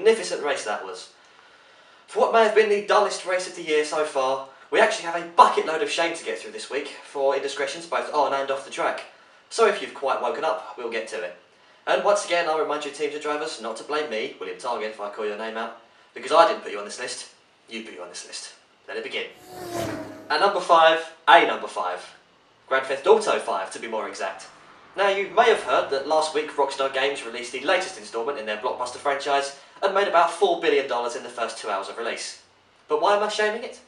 magnificent race that was. For what may have been the dullest race of the year so far, we actually have a bucket load of shame to get through this week for indiscretions both on and off the track. So if you've quite woken up, we'll get to it. And once again, I'll remind you teams and drivers not to blame me, William Target, if I call your name out, because I didn't put you on this list, you put you on this list. Let it begin. At number 5, Grand Theft Auto 5 to be more exact. Now you may have heard that last week Rockstar Games released the latest instalment in their blockbuster franchise and made about $4 billion in the first 2 hours of release. But why am I shaming it?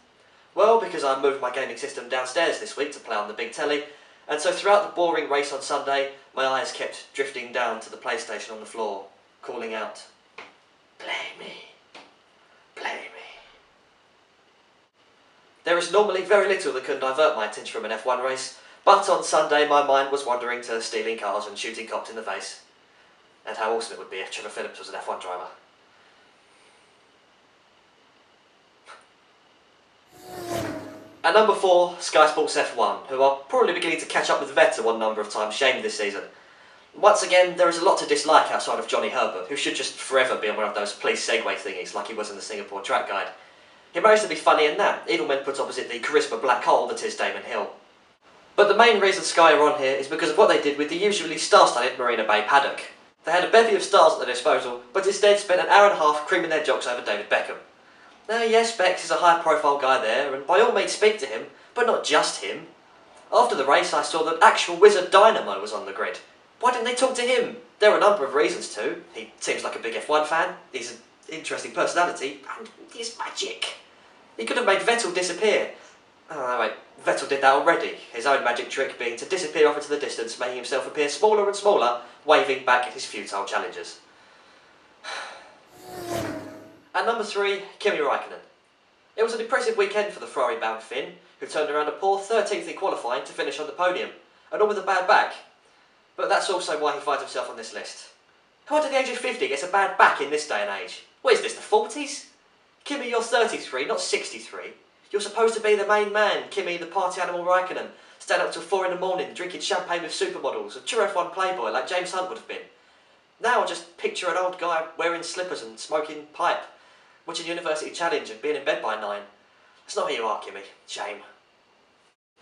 Well, because I moved my gaming system downstairs this week to play on the big telly, and so throughout the boring race on Sunday, my eyes kept drifting down to the PlayStation on the floor, calling out, "Play me, play me." There is normally very little that can divert my attention from an F1 race, but on Sunday my mind was wandering to stealing cars and shooting cops in the face. And how awesome it would be if Trevor Phillips was an F1 driver. At number 4, Sky Sports F1, who are probably beginning to catch up with Vettel one number of times shamed this season. Once again, there is a lot to dislike outside of Johnny Herbert, who should just forever be on one of those police Segway thingies like he was in the Singapore track guide. He managed to be funny in that, even when put opposite the charisma black hole that is Damon Hill. But the main reason Sky are on here is because of what they did with the usually star-studded Marina Bay paddock. They had a bevy of stars at their disposal, but instead spent an hour and a half creaming their jocks over David Beckham. Now yes, Bex is a high-profile guy there, and by all means speak to him, but not just him. After the race I saw that actual Wizard Dynamo was on the grid. Why didn't they talk to him? There are a number of reasons to. He seems like a big F1 fan, he's an interesting personality, and he's magic. He could have made Vettel disappear. Oh wait, Vettel did that already, his own magic trick being to disappear off into the distance, making himself appear smaller and smaller, waving back at his futile challengers. At number 3, Kimi Räikkönen. It was an impressive weekend for the Ferrari-bound Finn, who turned around a poor 13th in qualifying to finish on the podium, and all with a bad back. But that's also why he finds himself on this list. Who under the age of 50 gets a bad back in this day and age? What is this, the 40s? Kimi, you're 33, not 63. You're supposed to be the main man, Kimi the party animal Räikkönen, stand up till 4 in the morning, drinking champagne with supermodels, a true F1 playboy like James Hunt would have been. Now I just picture an old guy wearing slippers and smoking pipe, watching University Challenge and being in bed by 9. That's not who you are, Kimi. Shame.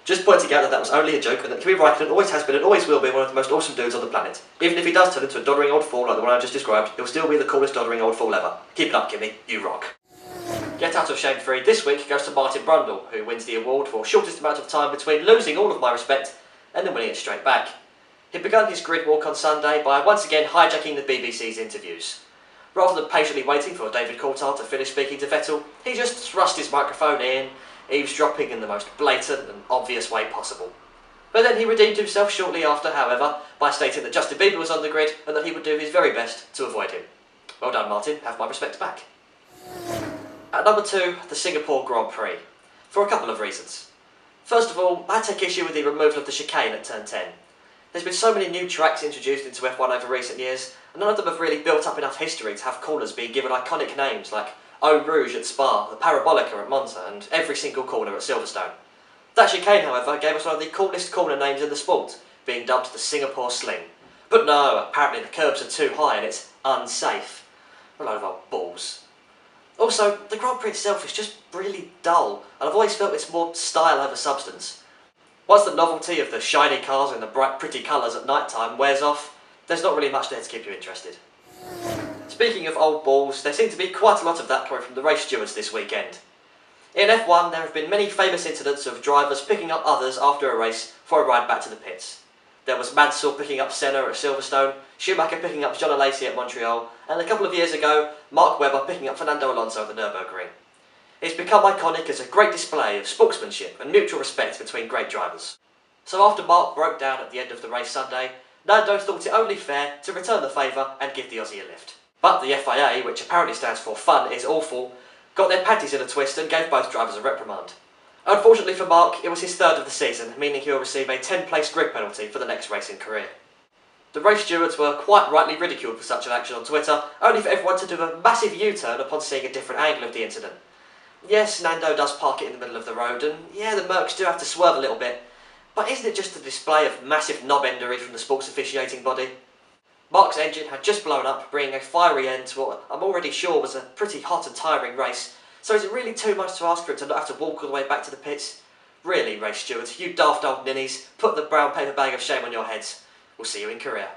Just pointing out that was only a joke and that Kimi Räikkönen always has been and always will be one of the most awesome dudes on the planet. Even if he does turn into a doddering old fool like the one I just described, he'll still be the coolest doddering old fool ever. Keep it up, Kimi. You rock. Get out of shame free this week goes to Martin Brundle, who wins the award for shortest amount of time between losing all of my respect and then winning it straight back. He began his grid walk on Sunday by once again hijacking the BBC's interviews. Rather than patiently waiting for David Coulthard to finish speaking to Vettel, he just thrust his microphone in, eavesdropping in the most blatant and obvious way possible. But then he redeemed himself shortly after, however, by stating that Justin Bieber was on the grid and that he would do his very best to avoid him. Well done, Martin, have my respect back. At number 2, the Singapore Grand Prix, for a couple of reasons. First of all, I take issue with the removal of the chicane at turn 10. There's been so many new tracks introduced into F1 over recent years, and none of them have really built up enough history to have corners being given iconic names like Eau Rouge at Spa, the Parabolica at Monza, and every single corner at Silverstone. That chicane, however, gave us one of the coolest corner names in the sport, being dubbed the Singapore Sling. But no, apparently the curbs are too high and it's unsafe. A load of old balls. Also, the Grand Prix itself is just really dull, and I've always felt it's more style over substance. Once the novelty of the shiny cars and the bright pretty colours at night time wears off, there's not really much there to keep you interested. Speaking of old balls, there seemed to be quite a lot of that coming from the race stewards this weekend. In F1 there have been many famous incidents of drivers picking up others after a race for a ride back to the pits. There was Mansell picking up Senna at Silverstone, Schumacher picking up John Alesi at Montreal, and a couple of years ago, Mark Webber picking up Fernando Alonso at the Nürburgring. It's become iconic as a great display of sportsmanship and mutual respect between great drivers. So after Mark broke down at the end of the race Sunday, Nando thought it only fair to return the favour and give the Aussie a lift. But the FIA, which apparently stands for Fun is Awful, got their panties in a twist and gave both drivers a reprimand. Unfortunately for Mark, it was his third of the season, meaning he'll receive a 10-place grid penalty for the next racing career. The race stewards were quite rightly ridiculed for such an action on Twitter, only for everyone to do a massive U-turn upon seeing a different angle of the incident. Yes, Nando does park it in the middle of the road, and yeah, the Mercs do have to swerve a little bit, but isn't it just a display of massive knob-endery from the sports officiating body? Mark's engine had just blown up, bringing a fiery end to what I'm already sure was a pretty hot and tiring race. So is it really too much to ask for him to not have to walk all the way back to the pits? Really, race stewards, you daft old ninnies, put the brown paper bag of shame on your heads. We'll see you in Korea.